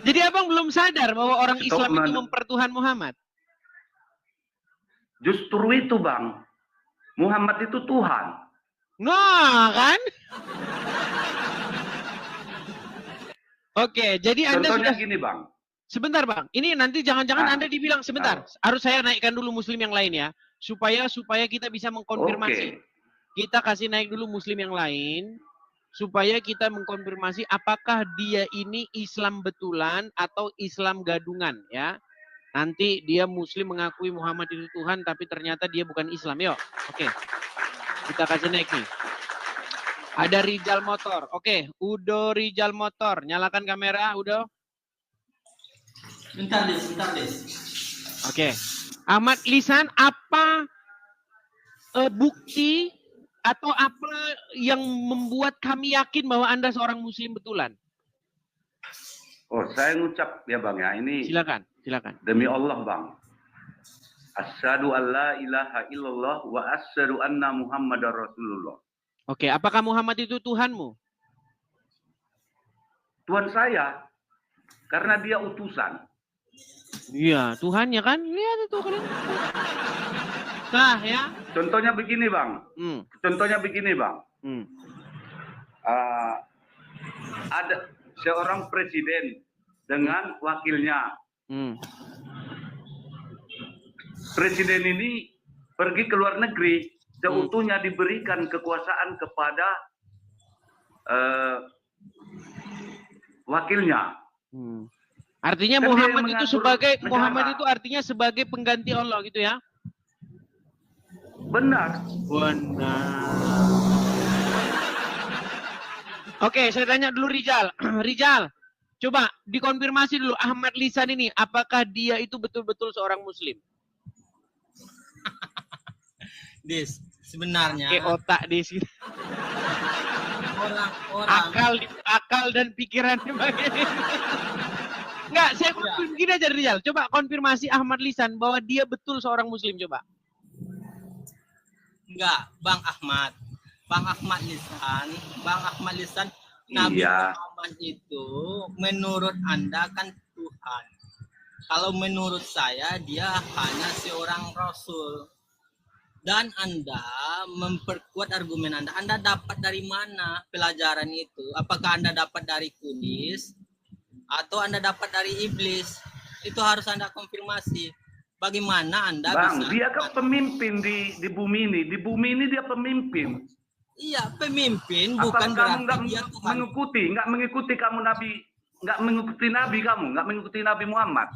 Jadi abang belum sadar bahwa orang Islam itu mempertuhan Muhammad? Justru itu bang, Muhammad itu Tuhan. Nah kan? Oke, jadi Anda Contohnya sudah... gini bang. Sebentar bang, ini nanti jangan-jangan Anda dibilang sebentar. Harus saya naikkan dulu Muslim yang lain ya, supaya kita bisa mengkonfirmasi. Kita kasih naik dulu Muslim yang lain, supaya kita mengkonfirmasi apakah dia ini Islam betulan atau Islam gadungan ya. Nanti dia Muslim mengakui Muhammad itu Tuhan, tapi ternyata dia bukan Islam. Yuk, oke. Kita kasih naik nih. Ada Rijal Motor. Oke, Udo Rijal Motor. Nyalakan kamera, Udo. Bentar, Des. Oke. Ahmad Lisan, apa bukti atau apa yang membuat kami yakin bahwa Anda seorang Muslim betulan? Oh, saya ngucap ya bang ya, ini silakan. Demi Allah bang. Asyhadu an la ilaha illallah wa asyhadu anna Muhammadar Rasulullah. Oke, apakah Muhammad itu Tuhanmu? Tuhan saya, karena dia utusan. Iya, Tuhannya kan? Lihat itu kalian. Nah ya. Contohnya begini bang. Ada seorang presiden dengan wakilnya. Presiden ini pergi ke luar negeri, seutuhnya diberikan kekuasaan kepada wakilnya. Artinya Muhammad itu artinya sebagai pengganti Allah gitu ya? Benar. Oke, saya tanya dulu Rijal. Rijal, coba dikonfirmasi dulu Ahmad Lisan ini, apakah dia itu betul-betul seorang Muslim? Dis, sebenarnya otak Dis. Orang akal dan pikirannya begini. Enggak, saya gini aja Rijal. Coba konfirmasi Ahmad Lisan bahwa dia betul seorang Muslim, coba. Enggak, Bang Ahmad Lisan, Nabi Muhammad itu menurut Anda kan Tuhan. Kalau menurut saya dia hanya seorang Rasul. Dan Anda memperkuat argumen Anda. Anda dapat dari mana pelajaran itu? Apakah Anda dapat dari kunis? Atau Anda dapat dari iblis? Itu harus Anda konfirmasi. Bagaimana Anda Bang, bisa... dia kan pemimpin di bumi ini. Di bumi ini dia pemimpin. Iya, pemimpin. Bukan berarti dia Tuhan. Nggak mengikuti kamu Nabi. Nggak mengikuti Nabi kamu. Nggak mengikuti Nabi Muhammad.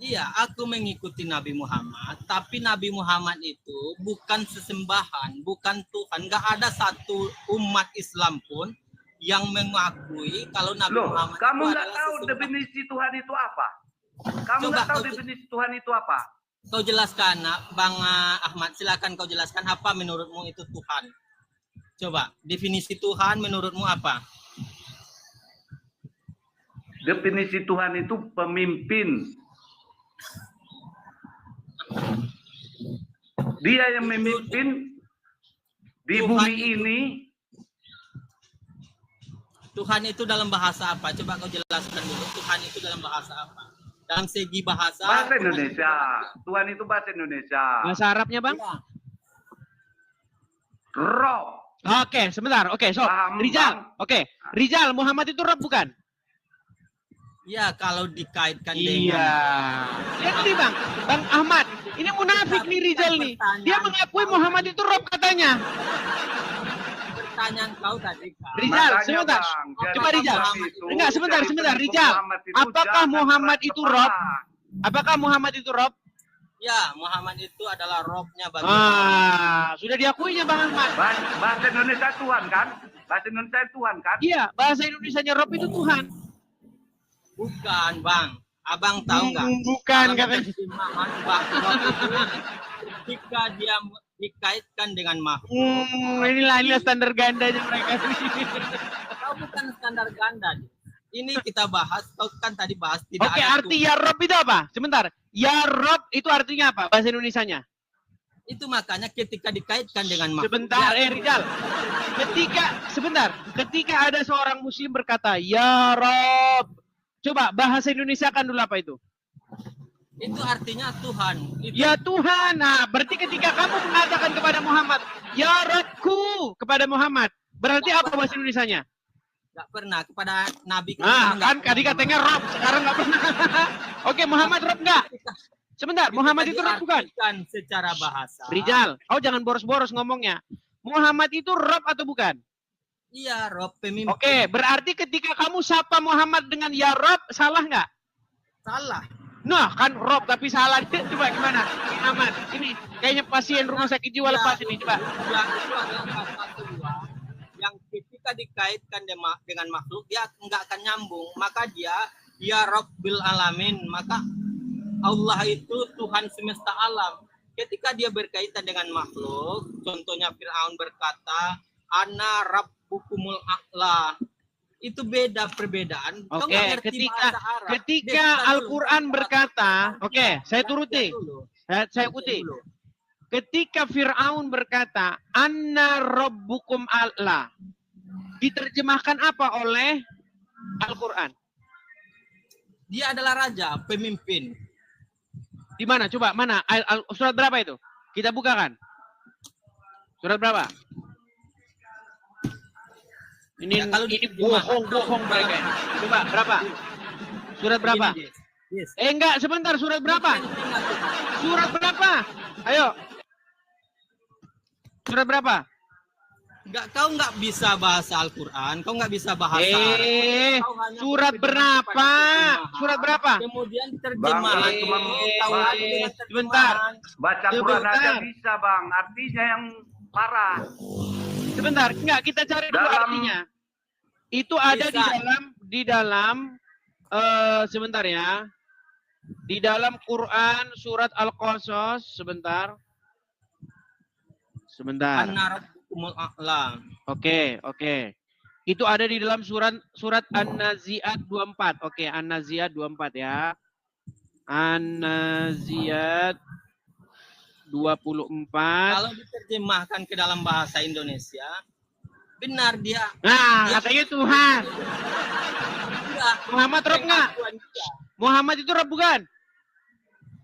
Iya, aku mengikuti Nabi Muhammad. Tapi Nabi Muhammad itu bukan sesembahan. Bukan Tuhan. Nggak ada satu umat Islam pun yang mengakui kalau Nabi Muhammad kamu nggak tahu definisi Tuhan itu apa? Kamu nggak tahu definisi Tuhan itu apa? Kau jelaskan, Bang Ahmad. Silakan kau jelaskan apa menurutmu itu Tuhan. Coba, definisi Tuhan menurutmu apa? Definisi Tuhan itu pemimpin. Dia yang memimpin di bumi ini. Tuhan itu dalam bahasa apa? Coba kau jelaskan dulu. Tuhan itu dalam bahasa apa? Dalam segi bahasa. Bahasa Indonesia. Tuhan itu bahasa Indonesia. Bahasa Arabnya, Bang? Ya. Rob. Oke, sebentar. Oke, so Rijal. Oke, Rijal, Muhammad itu Rob bukan? Ya, kalau dikaitkan dengan... Iya. Lihat nih, Bang Ahmad. Ini munafik nih Rijal nih. Dia mengakui Muhammad itu Rob katanya. Pertanyaan kau tadi kan. Rijal, sebentar. Coba Rijal. Enggak, sebentar. Rijal, apakah Muhammad itu Rob? Apakah Muhammad itu Rob? Ya, Muhammad itu adalah Robnya bagi sudah diakuinya Bang Ahmad. Bahasa Indonesia Tuhan kan? Bahasa Indonesia Tuhan kan? Iya, bahasa Indonesianya Rob itu Tuhan. Bukan, Bang. Abang tahu nggak? Bukan katanya. Ketika dia dikaitkan dengan makhluk. Inilah standar gandanya mereka. Kau bukan standar ganda. Ini kita bahas, kau kan tadi bahas tidak Oke, ada arti ya Rob itu apa? Sebentar. Ya Rob itu artinya apa? Bahasa Indonesianya? Itu makanya ketika dikaitkan dengan makhluk. Sebentar, Rijal. Ketika ada seorang muslim berkata, "Ya Rob," Coba bahasa Indonesia kan dulu apa itu? Itu artinya Tuhan. Itu Ya Tuhan. Nah, berarti ketika kamu mengatakan kepada Muhammad, ya Rabbku kepada Muhammad, berarti apa bahasa Indonesianya? nggak pernah kepada Nabi. Nah, nggak kan pernah. tadi katanya Rob, sekarang nggak pernah. Oke, Muhammad Rob nggak? Sebentar, Muhammad itu Rob bukan? Secara bahasa. Rijal, kau jangan boros-boros ngomongnya. Muhammad itu Rob atau bukan? Iya, Rob pemimpin. Oke, berarti ketika kamu sapa Muhammad dengan ya Rob, salah nggak? Salah. Nah, kan Rob tapi salah. Coba gimana? Muhammad, ini kayaknya pasien rumah sakit jiwa lepas ini. Coba. Ya, itu adalah bahasa Tuhan yang ketika dikaitkan dengan makhluk, dia nggak akan nyambung. Maka dia Rabbil Alamin. Maka Allah itu Tuhan semesta alam. Ketika dia berkaitan dengan makhluk, contohnya Fir'aun berkata, Ana Rabbukumul A'la. Itu beda perbedaan. Oke, ketika Al-Quran berkata, oke, saya turuti. Saya ikuti. Ketika Fir'aun berkata, Anna Rabbukum A'la. Diterjemahkan apa oleh Al-Quran? Dia adalah raja, pemimpin. Di mana? Coba, mana? Surat berapa itu? Kita bukakan. Surat berapa? Ini, Ya, kalau ini bohong mereka. Coba, berapa? Surat berapa? Yes. Enggak, sebentar. Surat berapa? Surat berapa? Ayo. Surat berapa? Kau nggak bisa bahasa Al-Quran, kau nggak bisa bahasa Arab. Surat berapa? Surat berapa? Kemudian terjemah. Sebentar. Baca Quran aja bisa, Bang. Artinya yang parah. Sebentar, enggak, kita cari dulu artinya. Itu ada di dalam sebentar ya. Di dalam Quran surat Al-Qasas, sebentar. Sebentar. Oke. Itu ada di dalam surat An-Nazi'at 24. Oke, An-Nazi'at 24 ya. An-Nazi'at 24. Kalau diterjemahkan ke dalam bahasa Indonesia, benar dia. Nah, katanya Tuhan. Enggak. Muhammad Rob nggak? Muhammad itu Rob bukan?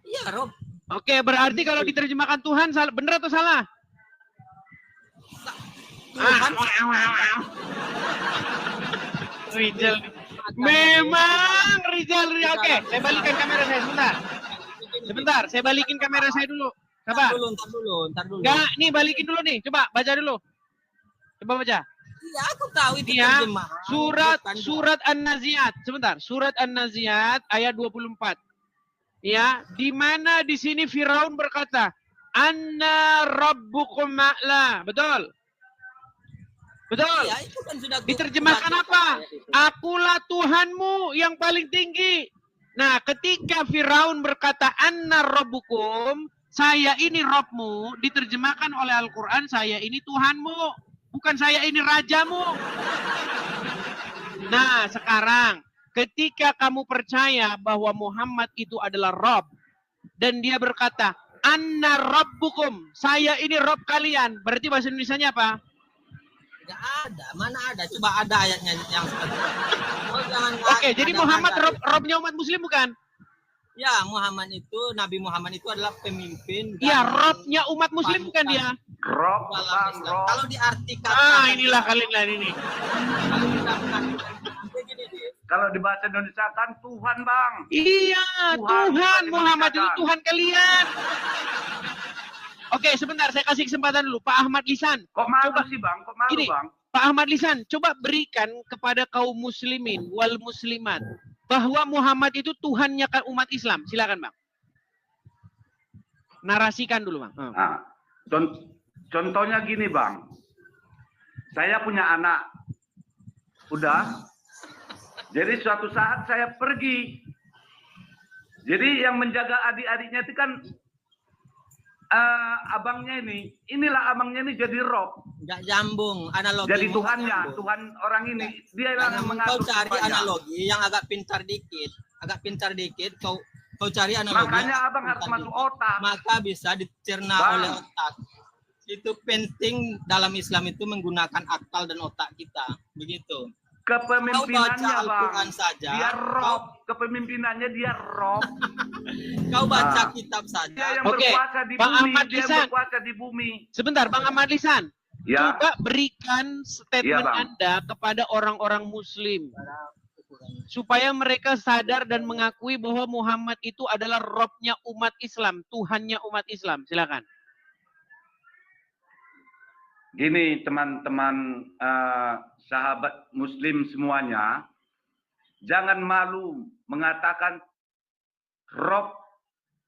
Iya, Rob. Oke, berarti kalau diterjemahkan Tuhan, benar atau salah? Tuhan. Rizal. Memang Rizal. Oke, saya balikin kamera saya sebentar. Saya balikin kamera saya dulu. Coba. Ntar dulu. Enggak, nih balikin dulu nih. Coba baca dulu. Coba baca. Iya, aku tahu itu Ya, terjemahan. surat An-Nazi'at. Sebentar, surat An-Nazi'at ayat 24. Ya, di mana di sini Firaun berkata, "Anna rabbukum ma'la." Betul? Betul. Ya, itu kan sudah Diterjemahkan apa? Akulah Tuhanmu yang paling tinggi. Nah, ketika Firaun berkata, "Anna rabbukum," saya ini Robmu, diterjemahkan oleh Al-Quran, saya ini Tuhanmu, bukan saya ini rajamu. Nah, sekarang ketika kamu percaya bahwa Muhammad itu adalah Rob, dan dia berkata, Anna Rabbukum, saya ini Rob kalian, berarti bahasa Indonesianya apa? Nggak ada, mana ada? Coba ada ayatnya yang seperti itu. Oke, jadi Muhammad Robnya umat Muslim bukan? Ya, Muhammad itu, Nabi Muhammad itu adalah pemimpin. Iya, Robnya umat Muslim bukan dia? Rob, Bang, Rob. Kalau diartikan. Inilah kalian lah ini. Kalau kita mengartikan begini, Kalau di bahasa Indonesia kan Tuhan, Bang. Iya, Tuhan Muhammad itu Tuhan kalian. Oke, sebentar, saya kasih kesempatan dulu. Pak Ahmad Lisan. Kok malu sih, Bang? Kok malu, Gini, Bang? Pak Ahmad Lisan, coba berikan kepada kaum muslimin wal muslimat bahwa Muhammad itu Tuhannya umat Islam. Silakan, Bang. Narasikan dulu, Bang. Nah, contohnya gini, Bang. Saya punya anak. Udah. Jadi suatu saat saya pergi. Jadi yang menjaga adik-adiknya itu kan abangnya ini. Inilah abangnya ini jadi Rob. nggak jambung analogi. Jadi Tuhannya, Tuhan orang ini. Dia yang mengatur. Kau cari semuanya. analogi yang agak pintar dikit. Kau cari analogi. Makanya abang harus masuk otak. Maka bisa dicerna oleh otak. Itu penting dalam Islam itu menggunakan akal dan otak kita. Begitu. Kepemimpinannya, Kau baca Bang. Al-Quran saja. Dia Rob. Kepemimpinannya dia Rob. Kau baca kitab saja. Dia yang Oke, berkuasa di Bang bumi. Ahmad Dia yang Lisan. berkuasa di bumi. Sebentar, Bang Ahmad Lisan. Ya. Coba berikan statement Iya, Bang. Anda kepada orang-orang Muslim supaya mereka sadar dan mengakui bahwa Muhammad itu adalah Robnya umat Islam, Tuhannya umat Islam. Silakan. Gini teman-teman sahabat Muslim semuanya, jangan malu mengatakan Rob